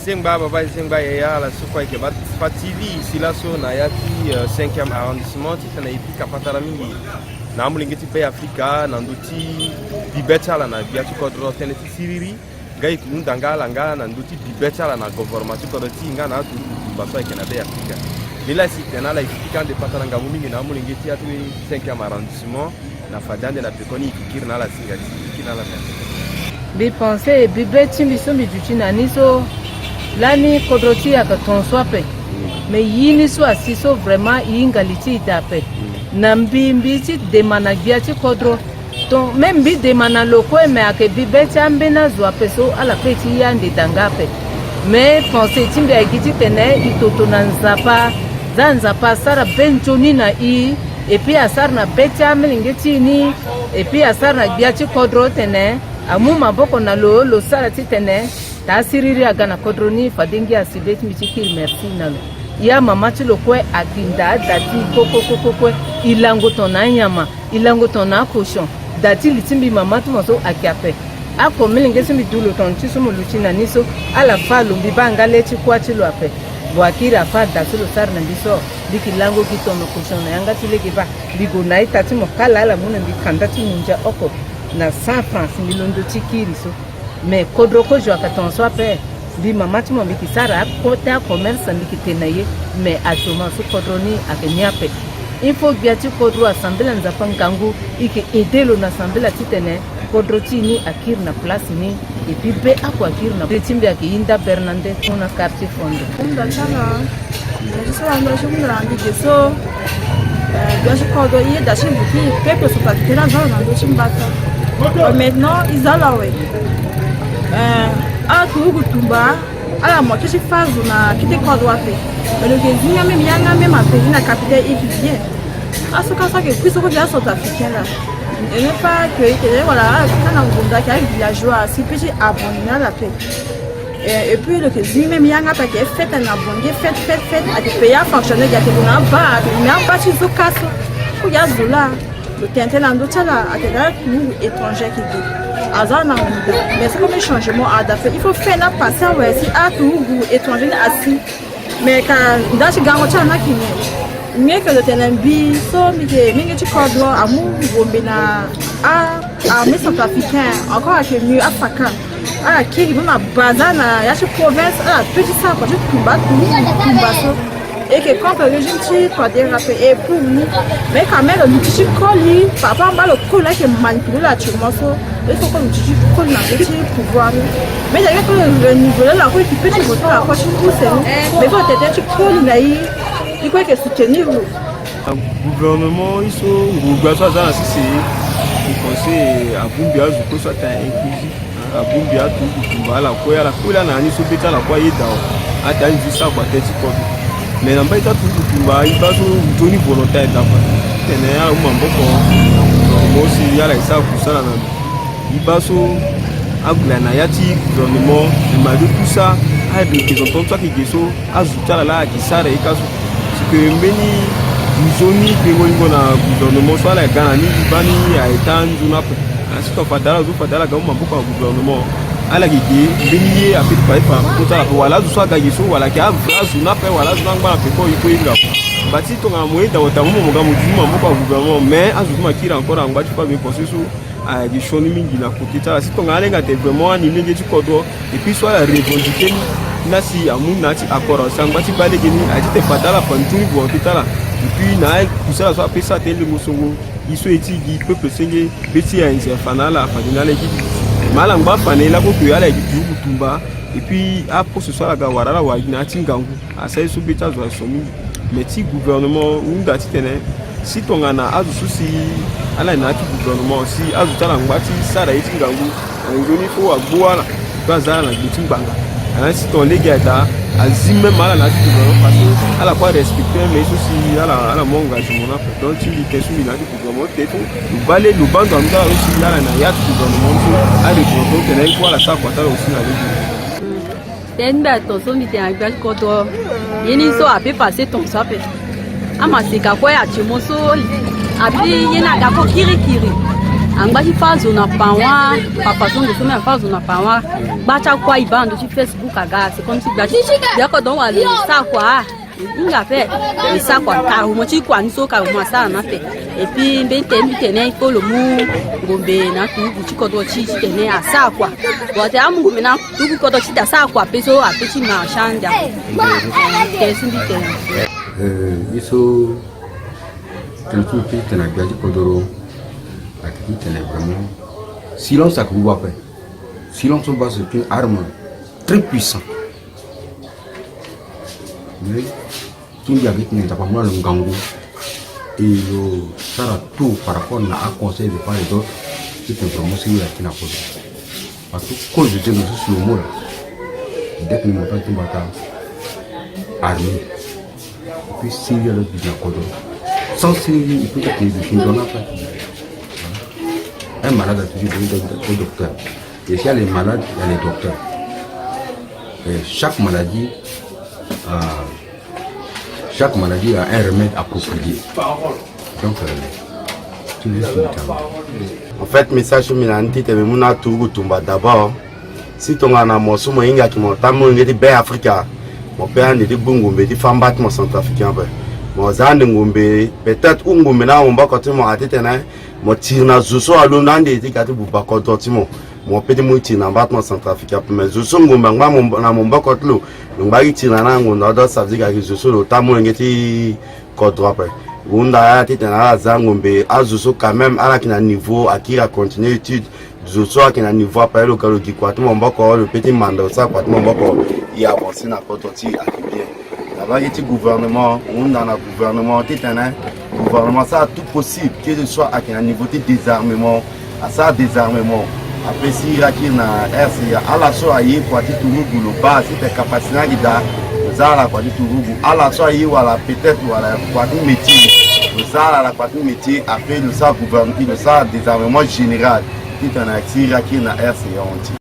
Zengba baba Zengba ya la sokwa ke bat fatili silaso na yaki 5e arrondissement titana ipi kapatala mingi na mulingeti pe Afrika na nduti bibetala na biatu kodro teneti siriri gai kundangala nga na nduti bibetala na gouvernement ko doti nga na tu baso ke na be Afrika bila si tena la ifika de patala nga mingi na mulingeti atu 5e arrondissement na fadande na pekoni ikikir na la singati kina la bi penser bibeti biso bijutina niso lani kodroti akatonsoape mais yini so asiso vraiment yingaliti itape nambi mbiti demana giati kodro donc même bi demana loko mais ake bibeti ambena zoape so ala peti yande dangape mais penser timbe agiti tene itotona nzapa zanzapa sara benjoni na i et puis asar na beti amelingeti ni et puis asar na giati kodro tene amu maboko na lo sara titene ta siriri agana kodroni fadengi asibet michikiri merci nalo ya mama tilo kwe akinda dati koko ilango tona nyama ilango tona cochon dati litimbi mama tumoso akiape ako melingesi midulo tonchi sumu luchina niso ala falo mbibanga lechi kwa chilo ape bwakira fa dasulo sar na biso bikilango kitono cochon na yanga tileke ba bigo na itati mokala ala muna bikanda timunja oko na 100 francs milondo tikiri so mais kodroko jo akatonso ape bi mama timo bikisara kota commerce mbikitenaye mais atoma su kodroni akenyape il faut biati kodro assemblée nzapa ngangu ike edelo na assemblée titene kodroti ni akir na place ni et puis be akwa akir na timbe akinda Bernande kuna quartier fondo unda chana je sala ndo shumura ndike so biati kodro yi da chimbuki pepe so patera zona ndo chimbata maintenant ils allaient a tugu tumba ala mo kishi fazu na kite kodro ape le gezinya me mianga me ma pays na capitale étudier asuka ça que puisse ko dia South Africain là et ne pas que voilà kana ngunda ka villageois si petit abonné la paix et puis le gezinya me mianga pa que fête na bonge fête a des pays à fonctionner ya que na ba mais en pas sur casse ko ya zula le tentelando tala a des étrangers qui dit azana mais c'est comme un changement à faire il faut faire na passer ouais si à tout étranger assis mais quand dans ce gango tala kini mieux que le telembi so mingi chikodlo amu gombena a mes centrafricains encore à que mieux africain à qui na bazana ya chi province à petit ça quoi tumba so et que quand le régime ti toi déraper et pour nous mais quand même le petit colis papa mba le colis qui manipule la chumoso il faut que le petit colis na petit pouvoir mais il y a que le niveau là quoi qui petit voter la quoi c'est mais faut être tu colis là il faut que soutenir le gouvernement ils sont gouvernement ça c'est conseil à Bumbia zuko ça ta inclusif à Bumbia tout voilà quoi la na ni so beta la quoi yeda ata nzi ça kwa tete ko mais na mbaita tutumba ibazo mtoni volontaire d'abord tene ya umamboko mosi yala isa kusala na ibazo agula na yati gouvernement et malgré tout ça a des représentants qui geso azutala la kisara ikaso c'est que meni zoni bengo na gouvernement soit la gana ni bani ya etanzu na asiko fadala zo fadala ga umamboko wa gouvernement ala gigi biniye a fait pas tota wala zo ga geso wala ka vrazu na pe wala zo ngba pe ko iko inga bati to nga moeda otamu mo ga mujuma mboko wa gouvernement mais azuma kira encore ngba tu pas bien consensus a gishoni mingi na kokita si to nga lenga te vraiment ni mingi tu kodo et puis soit la revendiquer nasi amuna ti accord sangba ti bale geni a ti te fadala pantuni bo kitala et puis na kusala so apesa tele musongo iso eti gi peuple senge beti a inserfana la fadina le gi mala ngba fane la ko yala gi tumba et puis après ce soir la gawara la wagina tingangu asa so beta zo somi mais ti gouvernement unda ti tene si tongana azu susi ala na ti gouvernement si azu tala ngba ti sara eti ngangu ngoni fo agboala bazala na biti mbanga ana si ton legata azime mala na ti gouvernement parce que ala quoi respecter mais aussi ala mon engagement na donc tu li question na ti gouvernement teto balé lu bando amda aussi ala na ya ti gouvernement a représenter tene ko ala sa kwata aussi na le tenba to so mi te agba ko to yini so ape passer ton sape ama sika kwa ya chimoso abi yena ga ko kirikiri angbaji fazo na pawa papa zongo so me fazo na pawa bacha kwa ibando ci Facebook aga c'est comme si bachi dako don wa le sa kwa inga fait le sa kwa ka mo ci kwa ni so ka mo sa na fait et puis ben tene ko lo mu ngombe na tu ci ko do ci tene asa kwa bo te amu ngombe na tu ko do ci da sa kwa peso a peti ma chanja ke sindi tene iso tu tena gaji kodoro activité tenait vraiment silence à pouvoir faire. Silence on base c'est une arme très puissante. Mais qui y a qui n'est pas mal le gango et le sera tout par rapport à un conseil de part et d'autre qui est vraiment si qui n'a pas parce que quand je dis sur le mot là dès que nous montons tout bata armé et puis s'il y a le bien kodoro sans s'il il peut être une donne pas. Un malade a toujours besoin d'un docteur. Et s'il y a les malades, il y a les docteurs. Et chaque maladie a un remède approprié. Donc, en fait, message que je d'abord, si tu as un morceau qui m'a dit Africa, mon père a dit Bungo, il dit Fambat, mon centrafricain. Peut-être un Ngombe là, on va continuer à détenir. Mon tir na zoso alonande eti kati buba kodotimo mo pedi mo tir na battement centrafricain mais zoso ngomba ngwa na momba kotlo ngba tir na ngona do ça veut dire que zoso lo tamo ngeti kodro pe unda ya tete na za ngombe azoso quand même ala kina niveau akira continuer étude zoso akina niveau après le kalo ki kwati momba ko le petit manda ça kwati momba ko il avance na kodoti akibien là il y gouvernement on a un gouvernement le gouvernement ça a tout possible que ce soit à un niveau de désarmement à ça désarmement après si Iraki na RCA à la soirée quoi tu tout le bas si tes capacités là ça la quoi tu tout à la soirée voilà peut-être voilà quoi tu métier ça la quoi tu métier après le ça gouvernement le ça désarmement général qui est en Iraki na RCA on dit